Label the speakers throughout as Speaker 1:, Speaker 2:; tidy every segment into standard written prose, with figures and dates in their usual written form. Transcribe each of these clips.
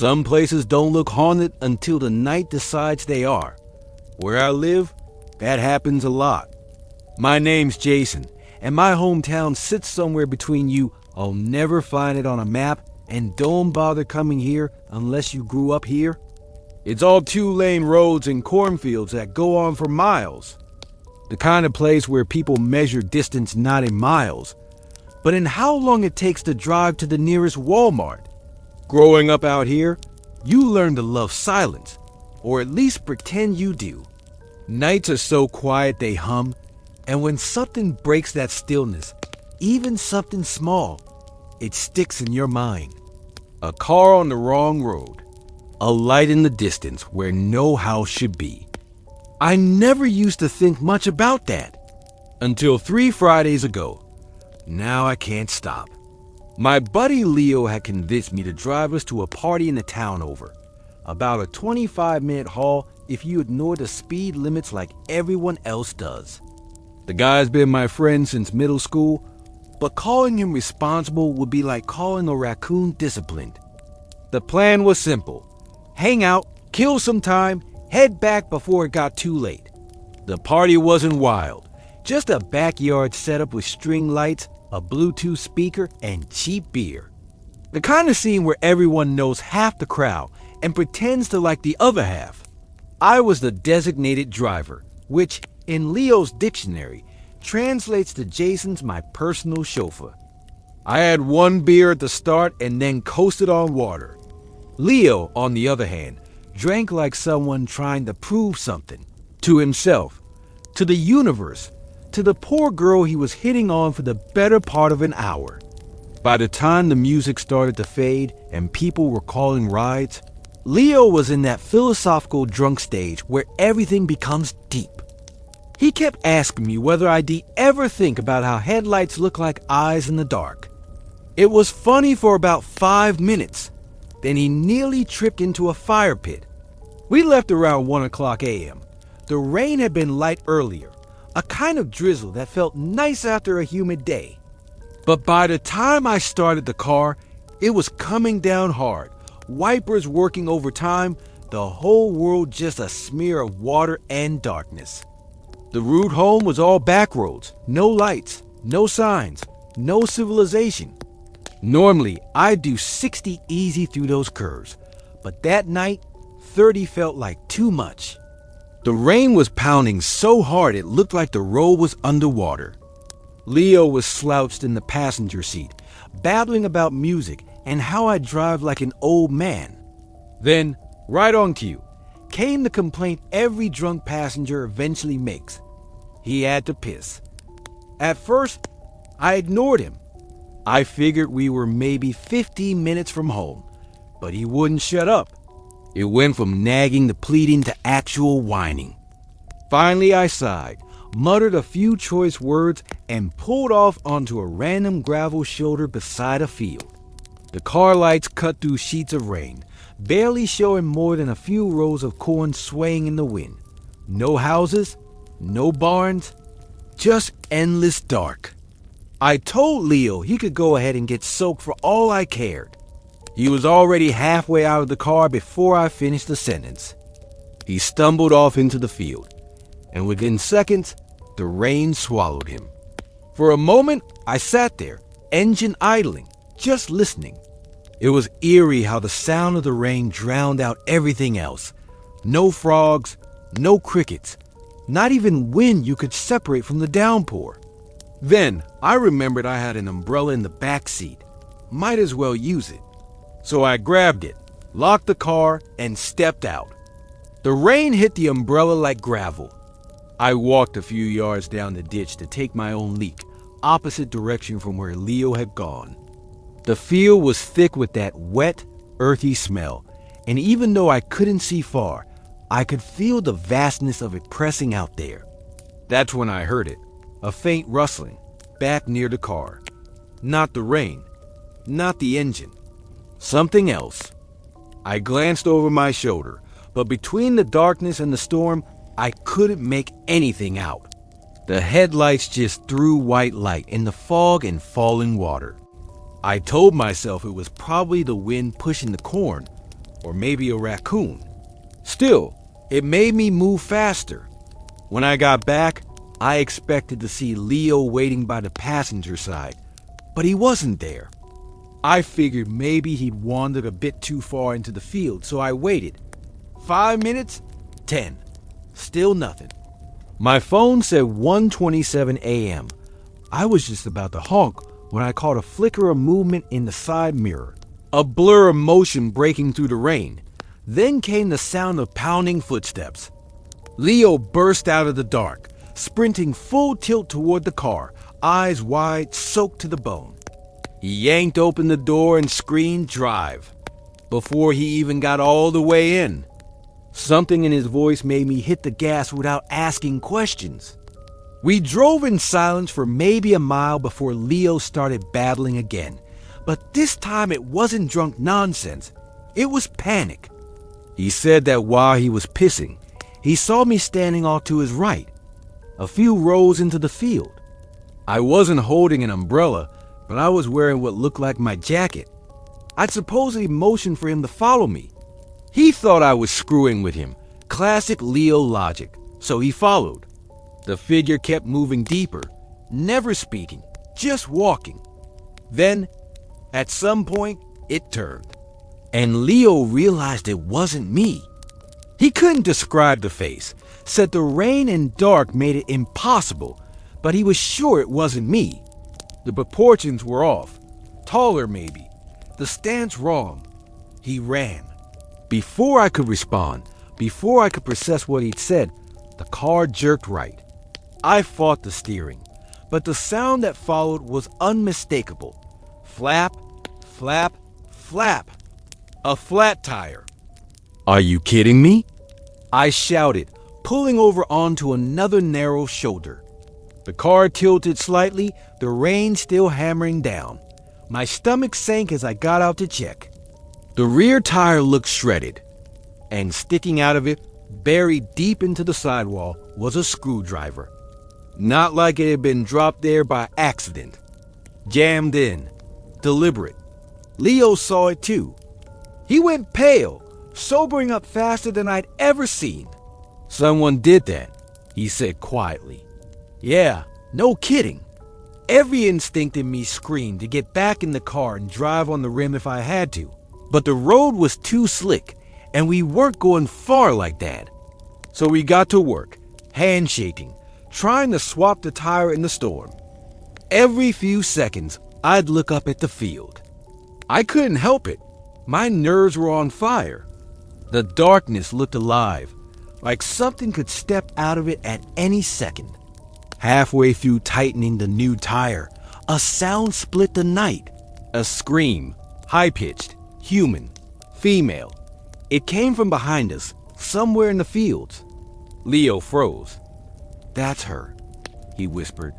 Speaker 1: Some places don't look haunted until the night decides they are. Where I live, that happens a lot. My name's Jason, and my hometown sits somewhere between you. I'll never find it on a map, and don't bother coming here unless you grew up here. It's all two-lane roads and cornfields that go on for miles. The kind of place where people measure distance not in miles, but in how long it takes to drive to the nearest Walmart. Growing up out here, you learn to love silence, or at least pretend you do. Nights are so quiet they hum, and when something breaks that stillness, even something small, it sticks in your mind. A car on the wrong road, a light in the distance where no house should be. I never used to think much about that until 3 Fridays ago. Now I can't stop. My buddy Leo had convinced me to drive us to a party in the town over. About a 25-minute haul if you ignore the speed limits like everyone else does. The guy's been my friend since middle school, but calling him responsible would be like calling a raccoon disciplined. The plan was simple. Hang out, kill some time, head back before it got too late. The party wasn't wild, just a backyard setup with string lights, a Bluetooth speaker, and cheap beer. The kind of scene where everyone knows half the crowd and pretends to like the other half. I was the designated driver, which, in Leo's dictionary, translates to Jason's my personal chauffeur. I had 1 beer at the start and then coasted on water. Leo, on the other hand, drank like someone trying to prove something. To himself, to the universe, to the poor girl he was hitting on for the better part of an hour. By the time the music started to fade and people were calling rides, Leo was in that philosophical drunk stage where everything becomes deep. He kept asking me whether I'd ever think about how headlights look like eyes in the dark. It was funny for about 5 minutes. Then he nearly tripped into a fire pit. We left around 1 o'clock a.m. The rain had been light earlier, a kind of drizzle that felt nice after a humid day. But by the time I started the car, it was coming down hard, wipers working overtime, the whole world just a smear of water and darkness. The route home was all back roads, no lights, no signs, no civilization. Normally, I'd do 60 easy through those curves, but that night, 30 felt like too much. The rain was pounding so hard it looked like the road was underwater. Leo was slouched in the passenger seat, babbling about music and how I drive like an old man. Then, right on cue, came the complaint every drunk passenger eventually makes. He had to piss. At first, I ignored him. I figured we were maybe 15 minutes from home, but he wouldn't shut up. It went from nagging to pleading to actual whining. Finally, I sighed, muttered a few choice words, and pulled off onto a random gravel shoulder beside a field. The car lights cut through sheets of rain, barely showing more than a few rows of corn swaying in the wind. No houses, no barns, just endless dark. I told Leo he could go ahead and get soaked for all I cared. He was already halfway out of the car before I finished the sentence. He stumbled off into the field, and within seconds, the rain swallowed him. For a moment, I sat there, engine idling, just listening. It was eerie how the sound of the rain drowned out everything else. No frogs, no crickets, not even wind you could separate from the downpour. Then, I remembered I had an umbrella in the back seat. Might as well use it. So I grabbed it, locked the car, and stepped out. The rain hit the umbrella like gravel. I walked a few yards down the ditch to take my own leak, opposite direction from where Leo had gone. The field was thick with that wet, earthy smell, and even though I couldn't see far, I could feel the vastness of it pressing out there. That's when I heard it, a faint rustling, back near the car. Not the rain, not the engine. Something else. I glanced over my shoulder, but between the darkness and the storm, I couldn't make anything out. The headlights just threw white light in the fog and falling water. I told myself it was probably the wind pushing the corn, or maybe a raccoon. Still, it made me move faster. When I got back, I expected to see Leo waiting by the passenger side, but he wasn't there. I figured maybe he'd wandered a bit too far into the field, so I waited. 5 minutes, 10. Still nothing. My phone said 1:27 a.m. I was just about to honk when I caught a flicker of movement in the side mirror, a blur of motion breaking through the rain. Then came the sound of pounding footsteps. Leo burst out of the dark, sprinting full tilt toward the car, eyes wide, soaked to the bone. He yanked open the door and screamed, "Drive," before he even got all the way in. Something in his voice made me hit the gas without asking questions. We drove in silence for maybe a mile before Leo started babbling again. But this time it wasn't drunk nonsense. It was panic. He said that while he was pissing, he saw me standing off to his right, a few rows into the field. I wasn't holding an umbrella, but I was wearing what looked like my jacket. I'd supposedly motioned for him to follow me. He thought I was screwing with him, classic Leo logic, so he followed. The figure kept moving deeper, never speaking, just walking. Then, at some point, it turned, and Leo realized it wasn't me. He couldn't describe the face, said the rain and dark made it impossible, but he was sure it wasn't me. The proportions were off, taller maybe, the stance wrong. He ran. Before I could respond, before I could process what he'd said, the car jerked right. I fought the steering, but the sound that followed was unmistakable. Flap, flap, flap. A flat tire. "Are you kidding me?" I shouted, pulling over onto another narrow shoulder. The car tilted slightly, the rain still hammering down. My stomach sank as I got out to check. The rear tire looked shredded, and sticking out of it, buried deep into the sidewall, was a screwdriver. Not like it had been dropped there by accident. Jammed in. Deliberate. Leo saw it too. He went pale, sobering up faster than I'd ever seen. "Someone did that," he said quietly. "Yeah, no kidding." Every instinct in me screamed to get back in the car and drive on the rim if I had to. But the road was too slick, and we weren't going far like that. So we got to work, handshaking, trying to swap the tire in the storm. Every few seconds, I'd look up at the field. I couldn't help it. My nerves were on fire. The darkness looked alive, like something could step out of it at any second. Halfway through tightening the new tire, a sound split the night. A scream, high-pitched, human, female. It came from behind us, somewhere in the fields. Leo froze. "That's her," he whispered.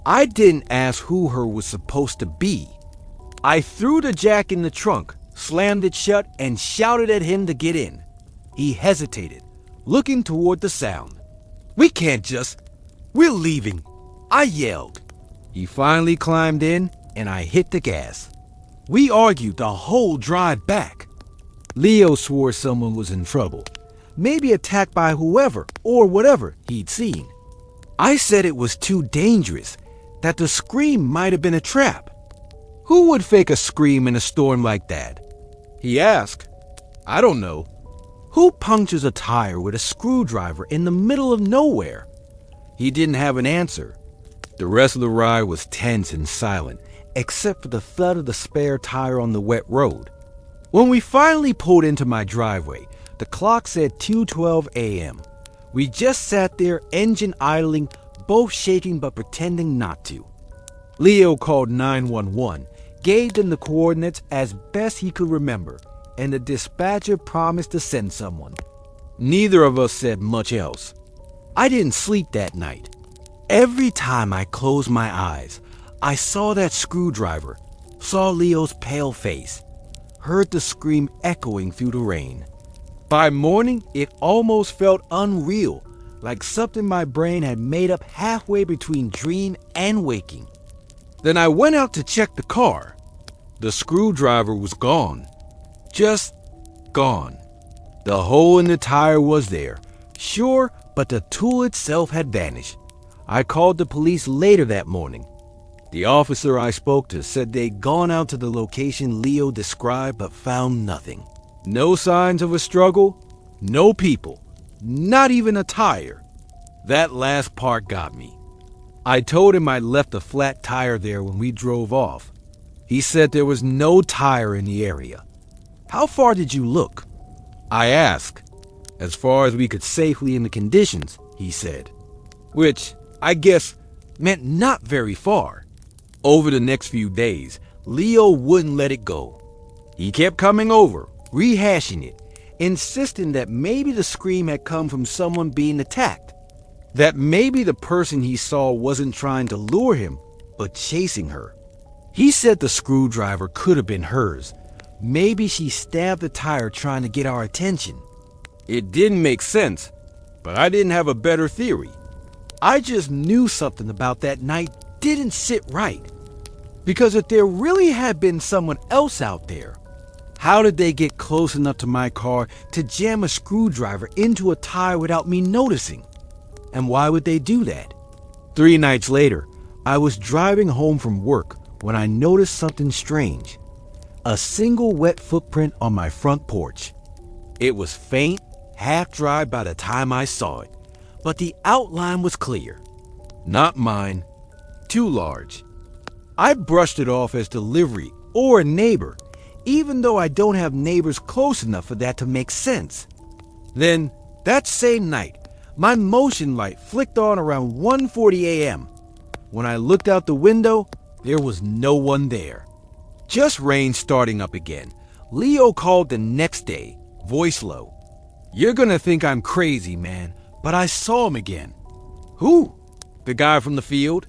Speaker 1: I didn't ask who her was supposed to be. I threw the jack in the trunk, slammed it shut, and shouted at him to get in. He hesitated, looking toward the sound. "We can't just... We're leaving," I yelled. He finally climbed in, and I hit the gas. We argued the whole drive back. Leo swore someone was in trouble, maybe attacked by whoever or whatever he'd seen. I said it was too dangerous, that the scream might have been a trap. Who would fake a scream in a storm like that? He asked. I don't know. Who punctures a tire with a screwdriver in the middle of nowhere? He didn't have an answer. The rest of the ride was tense and silent, except for the thud of the spare tire on the wet road. When we finally pulled into my driveway, the clock said 2:12 a.m. We just sat there, engine idling, both shaking but pretending not to. Leo called 911, gave them the coordinates as best he could remember, and the dispatcher promised to send someone. Neither of us said much else. I didn't sleep that night. Every time I closed my eyes, I saw that screwdriver, saw Leo's pale face, heard the scream echoing through the rain. By morning, it almost felt unreal, like something my brain had made up halfway between dream and waking. Then I went out to check the car. The screwdriver was gone. Just Gone. The hole in the tire was there, sure, but the tool itself had vanished. I called the police later that morning. The officer I spoke to said they'd gone out to the location Leo described but found nothing. No signs of a struggle, no people, not even a tire. That last part got me. I told him I'd left a flat tire there when we drove off. He said there was no tire in the area. How far did you look? I asked. As far as we could safely in the conditions, he said. Which, I guess, meant not very far. Over the next few days, Leo wouldn't let it go. He kept coming over, rehashing it, insisting that maybe the scream had come from someone being attacked. That maybe the person he saw wasn't trying to lure him, but chasing her. He said the screwdriver could have been hers. Maybe she stabbed the tire trying to get our attention. It didn't make sense, but I didn't have a better theory. I just knew something about that night didn't sit right. Because if there really had been someone else out there, how did they get close enough to my car to jam a screwdriver into a tire without me noticing? And why would they do that? 3 nights later, I was driving home from work when I noticed something strange. A single wet footprint on my front porch. It was faint, half dry by the time I saw it, but the outline was clear. Not mine. Too large. I brushed it off as delivery or a neighbor, even though I don't have neighbors close enough for that to make sense. Then, that same night, my motion light flicked on around 1:40 a.m. When I looked out the window, there was no one there. Just rain starting up again. Leo called the next day, voice low. You're gonna think I'm crazy, man, but I saw him again. Who? The guy from the field?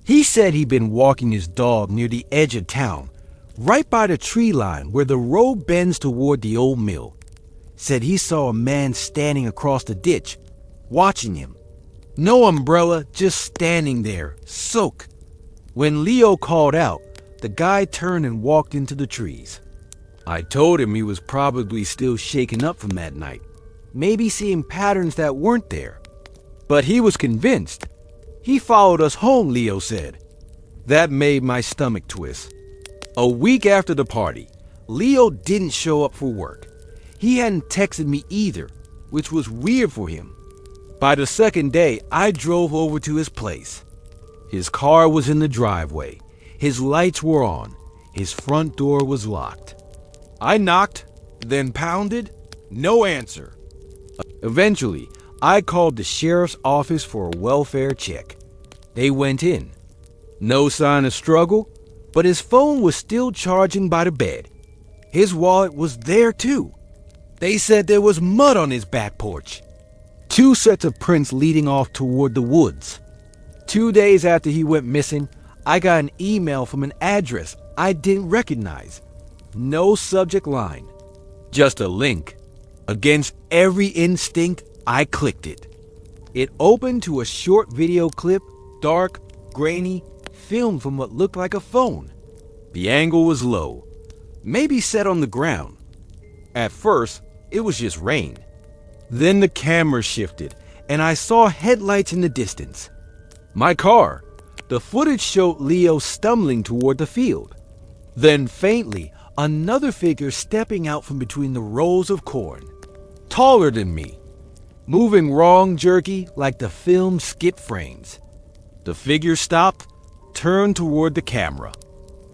Speaker 1: He said he'd been walking his dog near the edge of town, right by the tree line where the road bends toward the old mill. Said he saw a man standing across the ditch, watching him. No umbrella, just standing there, soaked. When Leo called out, the guy turned and walked into the trees. I told him he was probably still shaken up from that night, maybe seeing patterns that weren't there. But he was convinced. He followed us home, Leo said. That made my stomach twist. A week after the party, Leo didn't show up for work. He hadn't texted me either, which was weird for him. By the second day, I drove over to his place. His car was in the driveway. His lights were on. His front door was locked. I knocked, then pounded. No answer. Eventually, I called the sheriff's office for a welfare check. They went in. No sign of struggle, but his phone was still charging by the bed. His wallet was there too. They said there was mud on his back porch. 2 sets of prints leading off toward the woods. 2 days after he went missing, I got an email from an address I didn't recognize. No subject line, just a link. Against every instinct, I clicked it. It opened to a short video clip, dark, grainy, filmed from what looked like a phone. The angle was low, maybe set on the ground. At first, it was just rain. Then the camera shifted, and I saw headlights in the distance. My car. The footage showed Leo stumbling toward the field. Then faintly, another figure stepping out from between the rows of corn. Taller than me. Moving wrong jerky like the film skip frames. The figure stopped, turned toward the camera.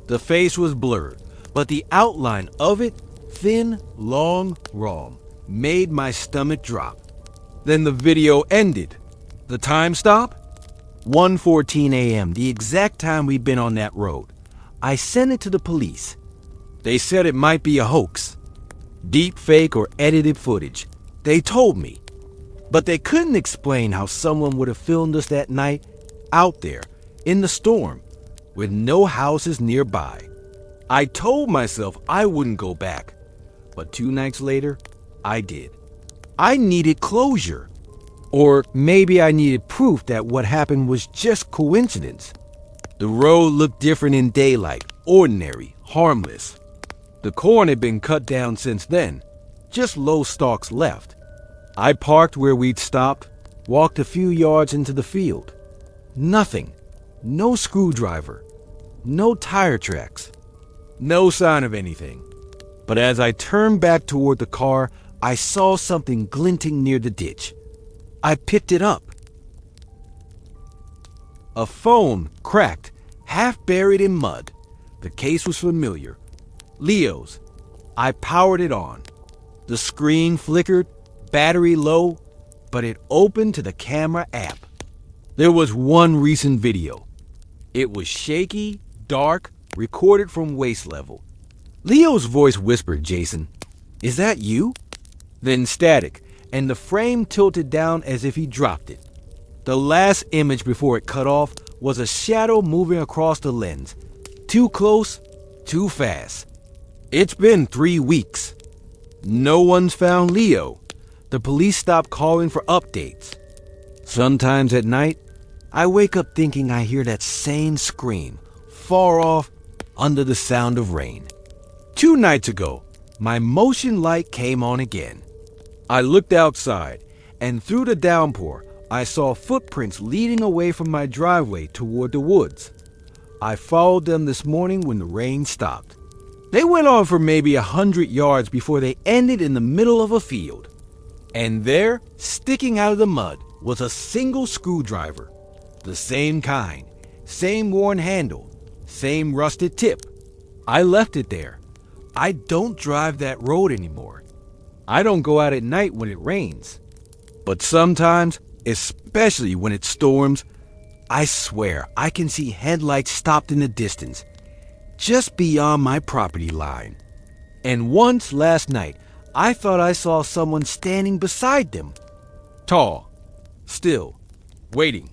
Speaker 1: The face was blurred, but the outline of it, thin, long, raw, made my stomach drop. Then the video ended. The time stop? 1:14 a.m., the exact time we'd been on that road. I sent it to the police. They said it might be a hoax. Deep fake or edited footage. They told me. But they couldn't explain how someone would have filmed us that night, out there, in the storm, with no houses nearby. I told myself I wouldn't go back. But 2 nights later, I did. I needed closure. Or maybe I needed proof that what happened was just coincidence. The road looked different in daylight, ordinary, harmless. The corn had been cut down since then, just low stalks left. I parked where we'd stopped, walked a few yards into the field. Nothing. No screwdriver. No tire tracks. No sign of anything. But as I turned back toward the car, I saw something glinting near the ditch. I picked it up. A phone, cracked, half buried in mud. The case was familiar. Leo's. I powered it on. The screen flickered, battery low, but it opened to the camera app. There was one recent video. It was shaky, dark, recorded from waist level. Leo's voice whispered, "Jason, is that you?" Then static, and the frame tilted down as if he dropped it. The last image before it cut off was a shadow moving across the lens. Too close, too fast. It's been 3 weeks. No one's found Leo. The police stopped calling for updates. Sometimes at night, I wake up thinking I hear that same scream, far off, under the sound of rain. 2 nights ago, my motion light came on again. I looked outside, and through the downpour, I saw footprints leading away from my driveway toward the woods. I followed them this morning when the rain stopped. They went on for maybe 100 yards before they ended in the middle of a field. And there, sticking out of the mud, was a single screwdriver. The same kind, same worn handle, same rusted tip. I left it there. I don't drive that road anymore. I don't go out at night when it rains. But sometimes, especially when it storms, I swear I can see headlights stopped in the distance, just beyond my property line. And once last night, I thought I saw someone standing beside them. Tall, still, waiting.